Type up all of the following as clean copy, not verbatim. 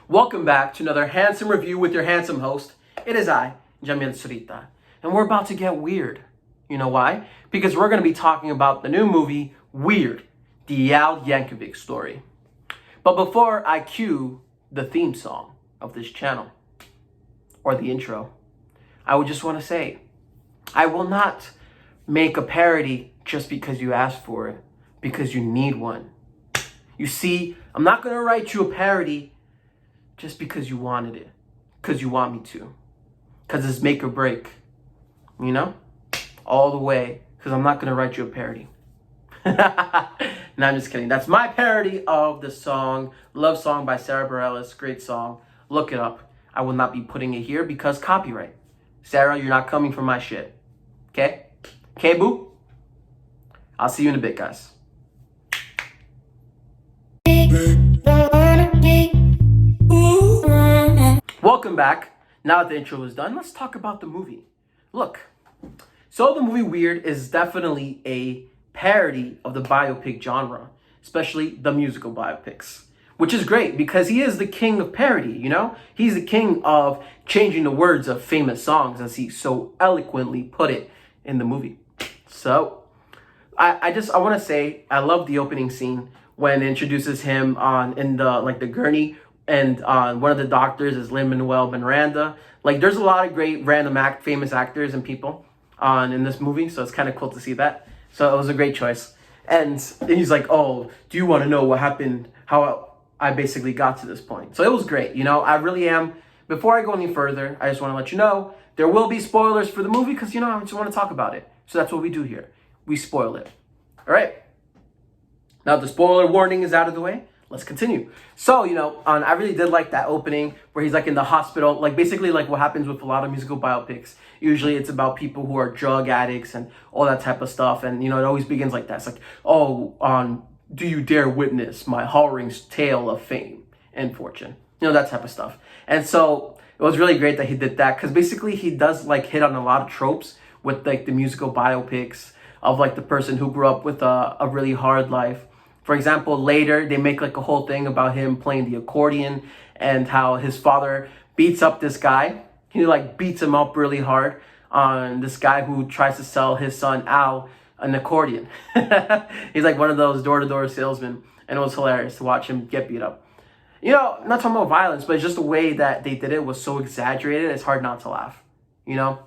Welcome back to another handsome review with your handsome host. It is I, Jamil Surita, and we're about to get weird. You know why? Because we're going to be talking about the new movie, Weird, the Yankovich story. But before I cue the theme song of this channel, or the intro, I would just want to say, I will not make a parody just because you asked for it, because you need one. You see, I'm not going to write you a parody just because you wanted it, because you want me to, because it's make or break, you know, all the way, because I'm not going to write you a parody. No, I'm just kidding. That's my parody of the song, Love Song by Sarah Bareilles. Great song. Look it up. I will not be putting it here because copyright. Sarah, you're not coming for my shit. Okay? Okay, boo? I'll see you in a bit, guys. Welcome back. Now that the intro is done, let's talk about the movie. Look, so the movie Weird is definitely a parody of the biopic genre, especially the musical biopics, which is great because he is the king of parody, you know? He's the king of changing the words of famous songs, as he so eloquently put it in the movie. So, I want to say, I love the opening scene when it introduces him in the gurney, and one of the doctors is Lin-Manuel Miranda. Like, there's a lot of great famous actors and people in this movie, so it's kind of cool to see that. So it was a great choice. And he's like, oh, do you want to know what happened, how I basically got to this point? So it was great, you know, I really am. Before I go any further, I just want to let you know, there will be spoilers for the movie because, you know, I just want to talk about it. So that's what we do here. We spoil it. All right? Now the spoiler warning is out of the way. Let's continue. So, you know, I really did like that opening where he's like in the hospital, like basically like what happens with a lot of musical biopics. Usually it's about people who are drug addicts and all that type of stuff. And, you know, it always begins like that. It's like, oh, do you dare witness my harrowing tale of fame and fortune? You know, that type of stuff. And so it was really great that he did that because basically he does like hit on a lot of tropes with like the musical biopics of like the person who grew up with a really hard life. For example, later they make like a whole thing about him playing the accordion and how his father beats up this guy. He like beats him up really hard on this guy who tries to sell his son Al an accordion. He's like one of those door-to-door salesmen, and it was hilarious to watch him get beat up. You know, not talking about violence, but just the way that they did it was so exaggerated, it's hard not to laugh, you know?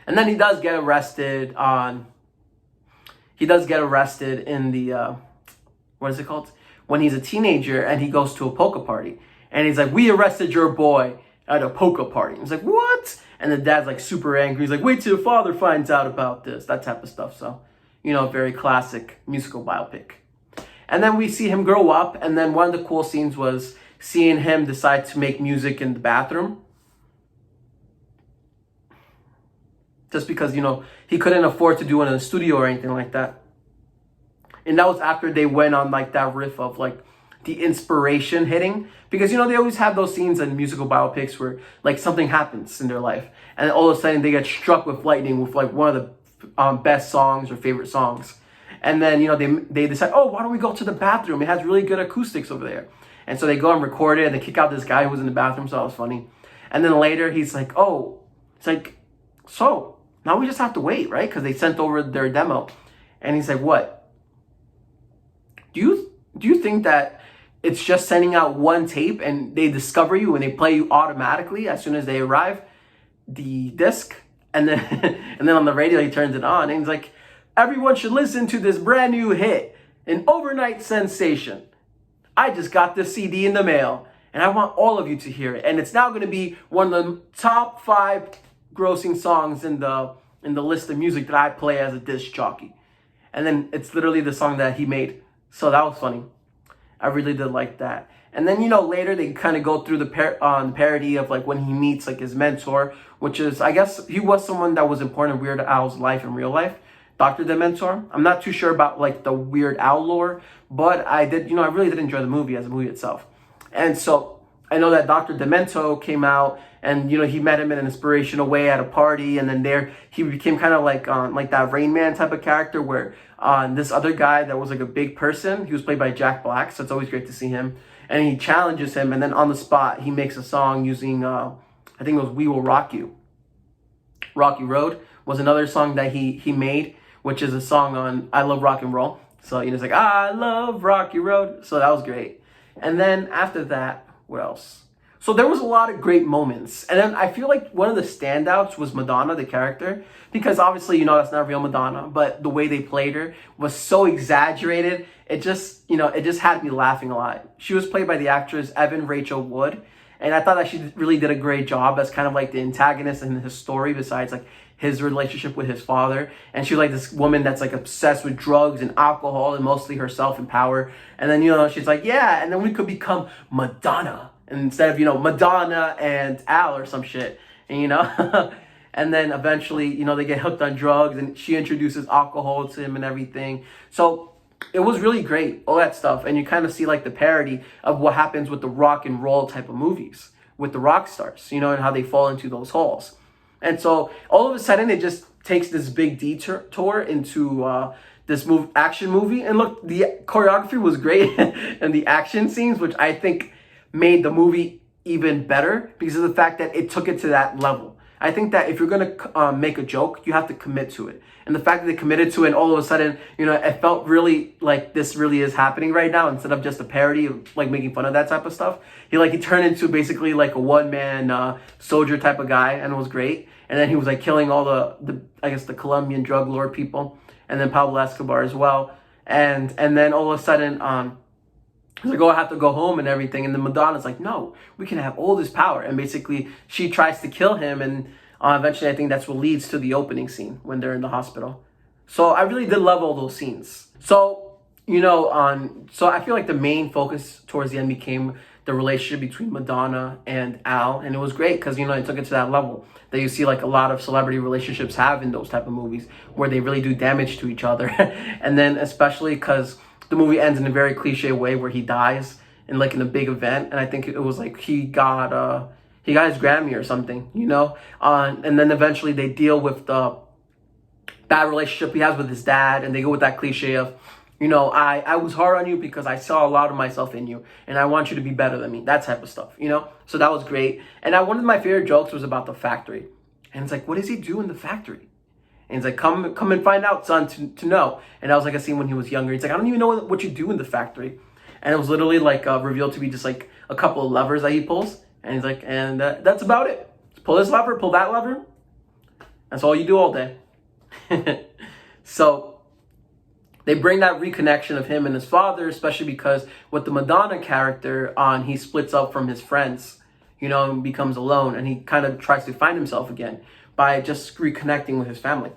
And then he does get arrested in the, what is it called? When he's a teenager and he goes to a polka party. And he's like, we arrested your boy at a polka party. He's like, what? And the dad's like super angry. He's like, wait till your father finds out about this. That type of stuff. So, you know, very classic musical biopic. And then we see him grow up. And then one of the cool scenes was seeing him decide to make music in the bathroom. Just because, you know, he couldn't afford to do it in a studio or anything like that. And that was after they went on like that riff of like the inspiration hitting. Because, you know, they always have those scenes in musical biopics where like something happens in their life. And all of a sudden they get struck with lightning with like one of the best songs or favorite songs. And then, you know, they decide, oh, why don't we go to the bathroom? It has really good acoustics over there. And so they go and record it and they kick out this guy who was in the bathroom. So that was funny. And then later he's like, oh, it's like, so now we just have to wait, right? Because they sent over their demo. And he's like, what? Do you think that it's just sending out one tape and they discover you and they play you automatically as soon as they arrive, the disc? And then and then on the radio he turns it on and he's like, everyone should listen to this brand new hit, an overnight sensation. I just got this CD in the mail and I want all of you to hear it. And it's now going to be one of the top 5 grossing songs in the list of music that I play as a disc jockey. And then it's literally the song that he made. So that was funny. I really did like that. And then, you know, later they kind of go through the parody of like when he meets like his mentor, which is, I guess he was someone that was important in Weird Al's life in real life, Dr. Dementor. I'm not too sure about like the Weird Al lore, but I really did enjoy the movie as a movie itself. And so I know that Dr. Demento came out and, you know, he met him in an inspirational way at a party. And then there he became kind of like that Rain Man type of character where this other guy that was like a big person, he was played by Jack Black. So it's always great to see him. and he challenges him, and then on the spot he makes a song using I think it was "We Will Rock You." Rocky Road was another song that he made, which is a song on I Love Rock and Roll. So it's like, I love Rocky Road. So that was great. And then after that, what else? So there was a lot of great moments. And then I feel like one of the standouts was Madonna, the character, because obviously, that's not real Madonna, but the way they played her was so exaggerated. It just, it just had me laughing a lot. She was played by the actress Evan Rachel Wood. And I thought that she really did a great job as kind of like the antagonist in his story, besides like his relationship with his father. And she's like this woman that's like obsessed with drugs and alcohol and mostly herself and power. And then, she's like, yeah, and then we could become Madonna. And instead of, Madonna and Al or some shit, and, and then eventually, they get hooked on drugs and she introduces alcohol to him and everything. So it was really great, all that stuff. And you kind of see like the parody of what happens with the rock and roll type of movies with the rock stars, and how they fall into those holes. And so all of a sudden it just takes this big detour into this action movie. And look, the choreography was great and the action scenes, which I think made the movie even better because of the fact that it took it to that level. I think that if you're going to make a joke, you have to commit to it. And the fact that they committed to it and all of a sudden, it felt really like this really is happening right now instead of just a parody of like making fun of that type of stuff. He turned into basically like a one-man soldier type of guy, and it was great. And then he was like killing all the I guess the Colombian drug lord people, and then Pablo Escobar as well. And then all of a sudden, he's like, oh, I have to go home and everything. And then Madonna's like, no, we can have all this power. And basically, she tries to kill him. And eventually, I think that's what leads to the opening scene when they're in the hospital. So I really did love all those scenes. So, so I feel like the main focus towards the end became the relationship between Madonna and Al. And it was great because, it took it to that level that you see like a lot of celebrity relationships have in those type of movies where they really do damage to each other. And then especially because the movie ends in a very cliche way where he dies in a big event. And I think it was like he got his Grammy or something, and then eventually they deal with the bad relationship he has with his dad. And they go with that cliche of, I was hard on you because I saw a lot of myself in you and I want you to be better than me, that type of stuff, So that was great. And one of my favorite jokes was about the factory. And it's like, what does he do in the factory? And he's like, come and find out, son, to know. And that was like a scene when he was younger. He's like, I don't even know what you do in the factory. And it was literally like revealed to be just like a couple of levers that he pulls. And he's like, and that's about it. Just pull this lever, pull that lever. That's all you do all day. So they bring that reconnection of him and his father, especially because with the Madonna character he splits up from his friends, and becomes alone. And he kind of tries to find himself again by just reconnecting with his family.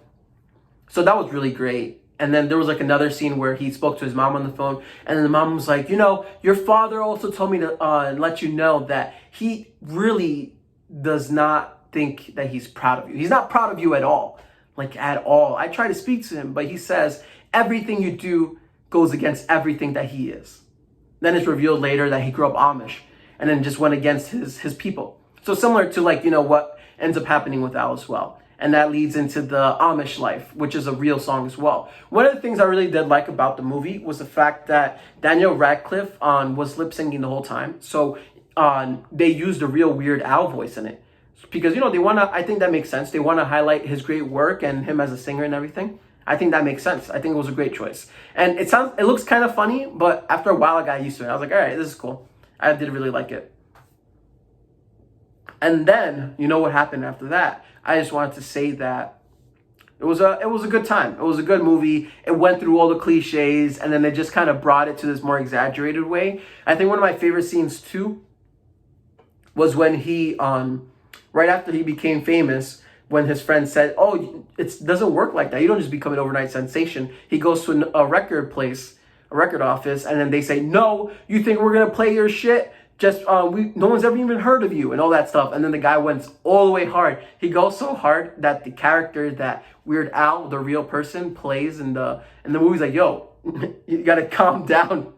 So that was really great. And then there was like another scene where he spoke to his mom on the phone, and then the mom was like, your father also told me to let you know that he really does not think that he's proud of you. He's not proud of you at all, like at all. I try to speak to him, but he says everything you do goes against everything that he is. Then it's revealed later that he grew up Amish and then just went against his people. So similar to what ends up happening with Al as well. And that leads into the Amish life, which is a real song as well. One of the things I really did like about the movie was the fact that DanielRadcliffe was lip syncing the whole time. So they used a real Weird Al voice in it. Because, they want to, I think that makes sense. They want to highlight his great work and him as a singer and everything. I think that makes sense. I think it was a great choice. And it looks kind of funny, but after a while I got used to it. I was like, all right, this is cool. I did really like it. And then, what happened after that? I just wanted to say that it was a good time. It was a good movie. It went through all the cliches, and then they just kind of brought it to this more exaggerated way. I think one of my favorite scenes too was when he, right after he became famous, when his friend said, oh, it doesn't work like that. You don't just become an overnight sensation. He goes to a record office, and then they say, no, you think we're going to play your shit? Just, no one's ever even heard of you and all that stuff. And then the guy went all the way hard. He goes so hard that the character that Weird Al, the real person, plays in the movie's like, yo, you got to calm down.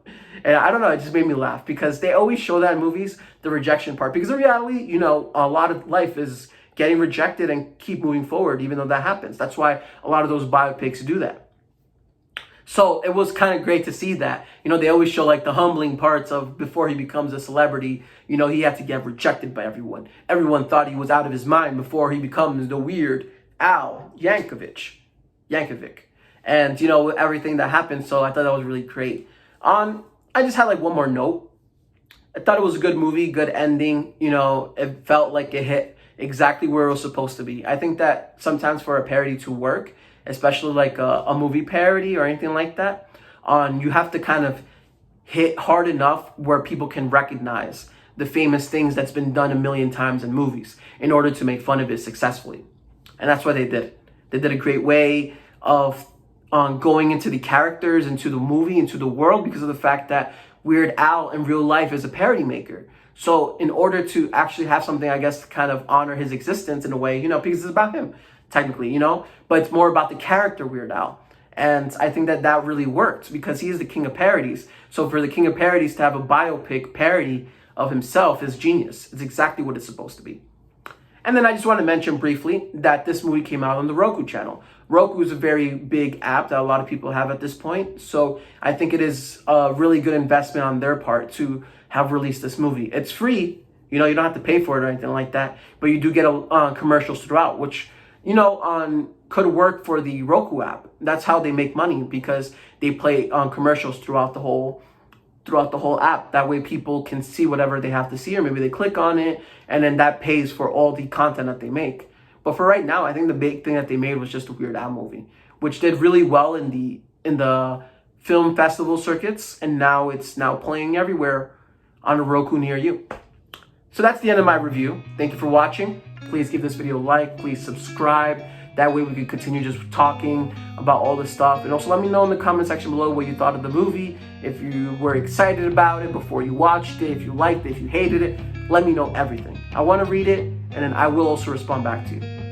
And I don't know, it just made me laugh because they always show that in movies, the rejection part. Because in reality, a lot of life is getting rejected and keep moving forward, even though that happens. That's why a lot of those biopics do that. So it was kind of great to see that. You know, they always show like the humbling parts of before he becomes a celebrity. You know, he had to get rejected by everyone. Everyone thought he was out of his mind before he becomes the weird Al Yankovich. And, you know, everything that happened. So I thought that was really great. I just had like one more note. I thought it was a good movie, good ending. You know, it felt like it hit exactly where it was supposed to be. I think that sometimes for a parody to work, especially like a movie parody or anything like that, you have to kind of hit hard enough where people can recognize the famous things that's been done a million times in movies in order to make fun of it successfully. And that's what they did. They did a great way of going into the characters, into the movie, into the world, because of the fact that Weird Al in real life is a parody maker. So in order to actually have something, I guess, to kind of honor his existence in a way, you know, because it's about him, technically, you know, but it's more about the character Weird Al. And I think that that really worked because he is the king of parodies. So for the king of parodies to have a biopic parody of himself is genius. It's exactly what it's supposed to be. And then I just want to mention briefly that this movie came out on the Roku channel. Roku is a very big app that a lot of people have at this point. So I think it is a really good investment on their part to have released this movie. It's free. You know, you don't have to pay for it or anything like that. But you do get commercials throughout, which, you know, could work for the Roku app. That's how they make money, because they play commercials throughout the whole app. That way people can see whatever they have to see, or maybe they click on it, and then that pays for all the content that they make. But for right now, I think the big thing that they made was just a Weird Al movie, which did really well in the film festival circuits, and now it's playing everywhere on a Roku near you. So that's the end of my review. Thank you for watching. Please give this video a like. Please subscribe. That way we can continue just talking about all this stuff. And also let me know in the comment section below what you thought of the movie. If you were excited about it before you watched it, if you liked it, if you hated it, let me know everything. I want to read it, and then I will also respond back to you.